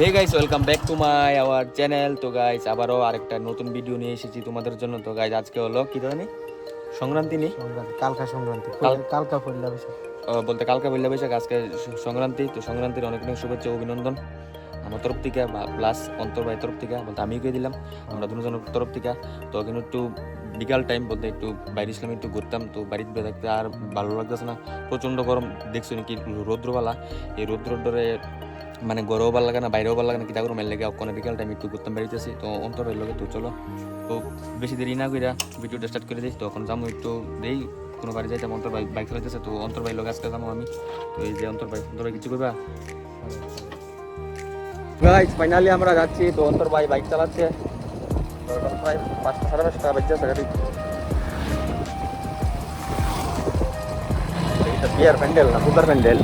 Hey guys, welcome back to my our channel. তো guys, আবারও আরেকটা নতুন ভিডিও নিয়ে এসেছি তোমাদের জন্য। তো গাইস, আজকে হলো কি জানি সংক্রান্তি নেই, কালকা সংক্রান্তি কালকা পয়লা বৈশাখ বলতে কালকা পয়লা বৈশাখ, আজকে সংক্রান্তি। তো সংক্রান্তির অনেক অনেক শুভেচ্ছা অভিনন্দন আমার তরফ থেকে, প্লাস অন্তর ভাই তরফ থেকে, বলতে আমি গিয়ে দিলাম আমরা দুজনের তরফ থেকে। তো কিন্তু একটু বিকাল টাইম বলতে একটু বাইরে ইসলামে একটু ঘুরতাম। তো বাড়িতে থাকতে আর ভালো লাগতেছে না, প্রচণ্ড গরম। দেখছো নাকি রৌদ্রবালা, এই রৌদ্রে মানে ঘরেও ভালো লাগে না, বাইরেও ভালো লাগে না, কিতা করে মেল লাগে। ওখানে বিকাল টাইম একটু ঘুরতাম বেরিয়েছি। তো অন্তর ভাই লগে তো চলো, তো বেশি দেরি না কইরা ভিডিওটা স্টার্ট করে দিই। তো এখন যাবো একটু দেই কোনো বাড়ি যাইতাম, অন্তর ভাই বাইক চালাইতেছে। তো অন্তর ভাই লগে আজকে যাবো আমি। তো এই যে অন্তর ভাই কিছু করবা গাইস, ফাইনালি আমরা যাচ্ছি। তো অন্তর ভাই বাইক চালাচ্ছে। তো এখন প্রায় 5টা সাড়ে 5টা বাজছে গাড়ি। এটা বিয়ার প্যান্ডেল না সুগার প্যান্ডেল।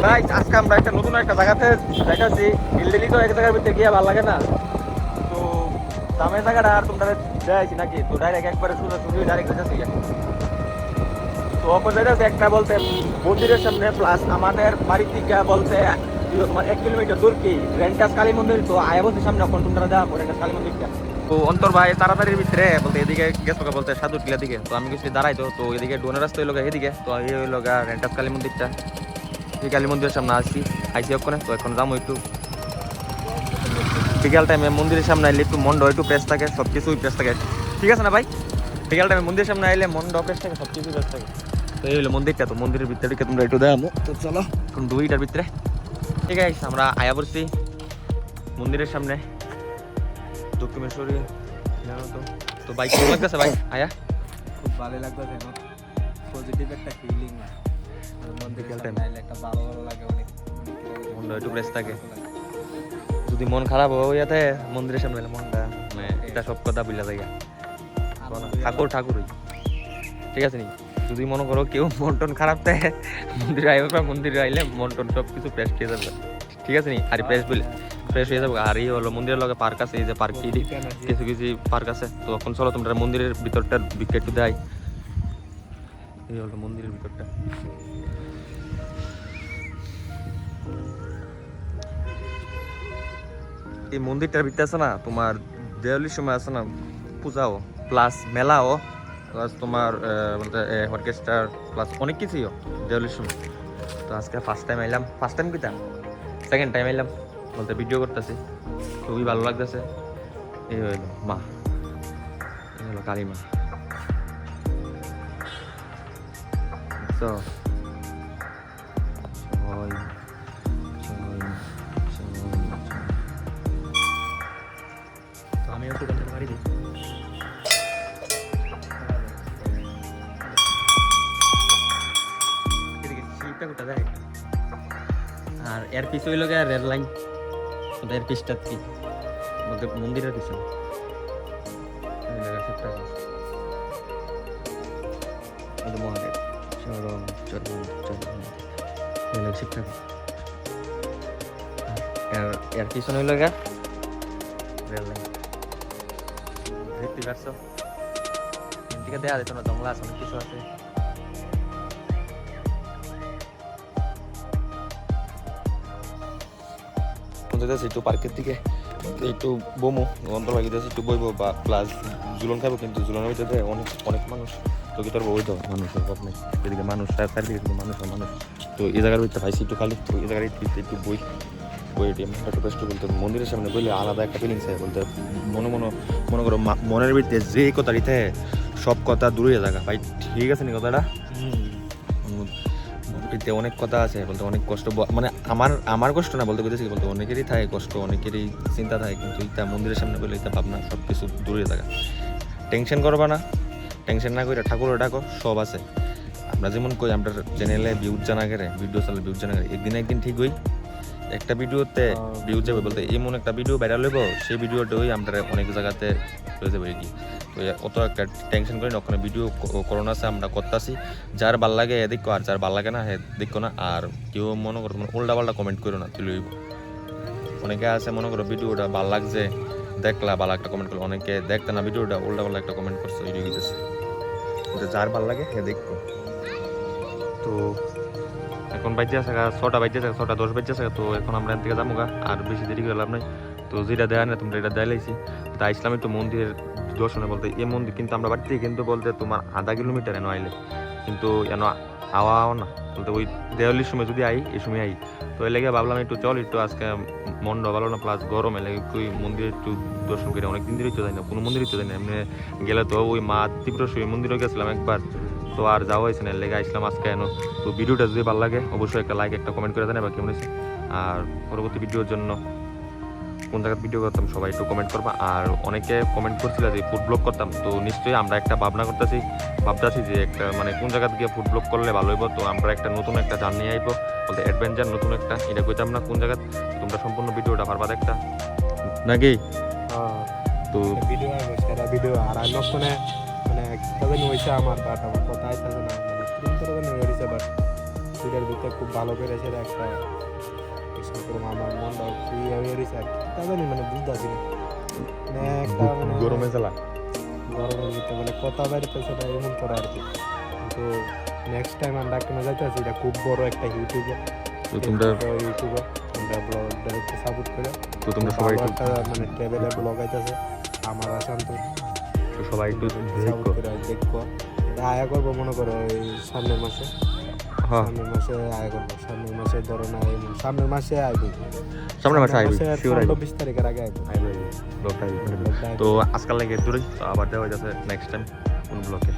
গাইস, আজকে আমরা একটা নতুন একটা জায়গাতে দেখাচ্ছি। দিল্লি তো এক জায়গার ভিতরে গিয়ে ভালো লাগে না। তো দামের জায়গাটা আর তোমরা দেখাইছি নাকি, তো ডাইরেক্ট একবারে সোজাসুজি ডাইরেক্ট যাচ্ছি। তো অপোজিট আছে একটা বলতে মন্দিরের সামনে, প্লাস আমাদের বাড়ি থেকে বলতে 1 কিলোমিটার দূর কি রেন্টাস কালী মন্দির। তো আয়াবতীর সামনে এখন তোমরা যাবো রেন্টাস কালী মন্দিরটা। তো অন্তর ভাই তাড়াতাড়ির ভিতরে বলতে এদিকে গেছো বলতে সাধু টিলা দিকে। তো আমি কিছু দাঁড়াই, তো এদিকে ডোনের রাস্তা হইলো এদিকে। তো এই হইলো রেন্টাস কালী মন্দিরটা, এই কালী মন্দিরের সামনে আইসি ওখানে। তো এখন যাবো একটু বিকাল টাইমে মন্দিরের সামনে আইলে একটু মন্ড একটু প্রেস থাকে, সব কিছুই প্রেস থাকে, ঠিক আছে না ভাই? বিকাল টাইমে মন্দিরের সামনে আইলে মন্ড প্রেস থাকে, সব কিছুই প্রেস থাকে। তো এই হলো মন্দিরটা। তো মন্দিরের ভিতরে তোমরা একটু দেখাবো। তো চলো এখন 2টার ভিতরে, ঠিক আছে আমরা আয়া পড়ছি মন্দিরের সামনে দক্ষিণেশ্বরী। তো বাইক কেমন লাগতেছে ভাই আয়া? খুব ভালো লাগবে, পজিটিভ একটা ফিলিং। বিকাল টাইম একটা ভালো লাগে, অনেক মনটা একটু ফ্রেশ থাকে। যদি মন খারাপ হয় ইয়াতে মন্দিরের সামনে এলে মনটা মানে এটা সব কথা বুঝলা যায়। ঠাকুরই ঠিক আছে নি। যদি মনে করো কেউ মন টন খারাপ থাকে, মন্দিরে আইবা, মন্দিরে আইলে মন টন সব কিছু ফ্রেশ হয়ে যাবে, ঠিক আছে নি? আর ফ্রেশ হয়ে যাবে। আর এই হলো মন্দিরের লগে পার্ক আছে, এই যে পার্ক কিছু কিছু পার্ক আছে। তো এখন চলো তোমরা মন্দিরের ভিতরটা দিকে একটু দেয়। এই হলো মন্দিরের ভিতরটা। এই মন্দিরটার ভিতরে আছে না তোমার দেওয়ালির সময় আছে না পূজাও, প্লাস মেলাও, প্লাস তোমার বলতে অর্কেস্ট্রার, প্লাস অনেক কিছুই দেওয়ালির সময়। তো আজকে ফার্স্ট টাইম আইলাম, ফার্স্ট টাইম কিতা সেকেন্ড টাইম আইলাম বলতে ভিডিও করতেছি, খুবই ভালো লাগতেছে। এই হইলো মা, এই হলো কালী মা। তো আমি একটু গানটা মারি দিই। আর এর পিছু হইল গিয়ে রেল লাইন, এর পিছটা কি বলতে মন্দিরের পিছনে মহাদেব চরম চরম চরম শিক্ষক। এর পিছনে হইল গিয়া রেল লাইন। দেখতে পারছো এদিকে দেয়া যেত না, জঙ্গলা আছে, অনেক কিছু আছে। একটু পার্কের দিকে একটু বমু, অন্তর ভাগিতেছে একটু বইবো বা প্লাস জুলন খাবো, কিন্তু জুলনের ভিতরে অনেক অনেক মানুষ। তো কি তোর বই তো মানুষের অভাব নেই, এদিকে মানুষ চারিদিকে শুধু মানুষ আর মানুষ। তো এই জায়গার ভিতরে পাইছি একটু খালি, তো এই জায়গার একটু বই একটু বেস্ট বলতে মন্দিরের সামনে বইলে আলাদা একটা ফিলিংস হয়। বলতে মনে করো মনের ভিতরে যে কথা দিতে সব কথা দূরে জায়গা ভাই, ঠিক আছে নি কথাটা? অনেক কথা আছে বলতে, অনেক কষ্ট, মানে আমার কষ্ট না বলতে বুঝেছি, বলতে অনেকেরই থাকে কষ্ট, অনেকেরই চিন্তা থাকে, কিন্তু এটা মন্দিরের সামনে বলে এটা ভাবনা সব কিছু দূরে থাকা। টেনশন করবা না, টেনশন না করে ঠাকুরের ডাকো, সব আছে। আমরা যেমন কই আমরা চ্যানেলে ভিউজ জানা করে, ভিডিও চালে ভিউজ জানা করে, একদিন ঠিক হই একটা ভিডিওতে ভিউজ যাবে, বলতে এমন একটা ভিডিও ভাইরাল হইব, সেই ভিডিওটাই আমরা অনেক জায়গাতে হয়ে যাবে কি। তো অত একটা টেনশন করি না, ওখানে ভিডিও করোনা আছে আমরা করতেছি, যার ভাল লাগে এ দেখো, আর যার ভাল লাগে না হে দেখো না। আর কেউ মনে করো উল্টা পাল্টা কমেন্ট করো না, তুই লইব। অনেকে আছে মনে করো ভিডিওটা ভাল লাগছে দেখলা, ভালো একটা কমেন্ট করলো, অনেকে দেখতে না ভিডিওটা উল্টা পাল্টা একটা কমেন্ট করছে, ভিডিও দিতেছে। যার ভাল লাগে হে দেখো। তো এখন বাইজে আছে 6টা বাইজে আছে 6:10 বাইজে আছে তো এখন আমরা এখান থেকে যাবো গা আর বেশি দেরি করে লাভ নাই তো যেটা দেয় না তোমরা এটা দেয় লাইছি তাই ইসলাম একটু মন্দিরের দর্শনে বলতে এই মন্দির কিন্তু আমরা বাড়ি থেকে কিন্তু বলতে তোমার আধা কিলোমিটার এনে আইলে কিন্তু এন আওয়াও না বলতে ওই দেওয়ালির সময় যদি আই এই সময় আই তো এর লেগে ভাবলাম একটু চল একটু আজকে মনটা ভালো না প্লাস গরম এলে ওই মন্দিরে একটু দর্শন করে অনেক দিন ধরেই তো যাই না কোনো মন্দিরই তো যাই না এমনি গেলে তো ওই মা তীব্র ওই মন্দিরেও গেছিলাম একবার তো আর যাওয়া হয়েছে না এর লেগে আসলাম আজকে এনো তো ভিডিওটা যদি ভালো লাগে অবশ্যই একটা লাইক একটা কমেন্ট করে দেন বা কেমন হয়েছে আর পরবর্তী ভিডিওর জন্য কোন জায়গায় ভিডিও করতাম সবাই একটু কমেন্ট করবা আর অনেকে কমেন্ট করছিল যে ফুড ব্লগ করতাম তো নিশ্চয়ই আমরা একটা ভাবতেছি যে একটা মানে কোন জায়গা থেকে ফুড ব্লগ করলে ভালো হইব তো আমরা একটা নতুন একটা জার্নি আইব বলতে অ্যাডভেঞ্চার নতুন একটা এটা কইতাম না কোন জায়গা তোমরা সম্পূর্ণ ভিডিওটা পারবা একটা নাকি তো ভিডিও আসবে সেটা ভিডিও আর আমি ফোনে মানে তাদের হয়েছে আমার বাট আমার কথা আইতেছে না মানে কিন্তু হয়েছে বাট ভিডিওর ভিতরে খুব ভালো করে সেটা একটা চেষ্টা করবো আমার মনটা ফ্রি হয়ে রয়েছে আর তাদের মানে বুঝতেছি না মানে একটা মানে গরমে চালা গরমের ভিতরে মানে কথা বাড়িতেছে না এমন করে আর কি কিন্তু নেক্সট টাইম আমরা কেন যাইতেছি এটা খুব বড় একটা ইউটিউবার তো তোমরা ইউটিউবার আমরা ব্লগটা একটু সাপোর্ট করে তো তোমরা সবাই একটু একটা মানে ট্রাভেলের ব্লগ আইতেছে আমার আসান্ত তো সবাই একটু সাপোর্ট করে দেখো এটা আয়া করবো মনে করো এই সামনের মাসে হ্যাঁ সামনের মাসে আয়া করবো সামনের মাসে ধরো না এই সামনের মাসে আইবি সামনে মাসে আইবি শিওর আইবি 20 তারিখের আগে আইবি আইবি ব্লগটা তো আজকাল লাগে দূরে তো আবার দেওয়া যাচ্ছে নেক্সট টাইম কোন ব্লগে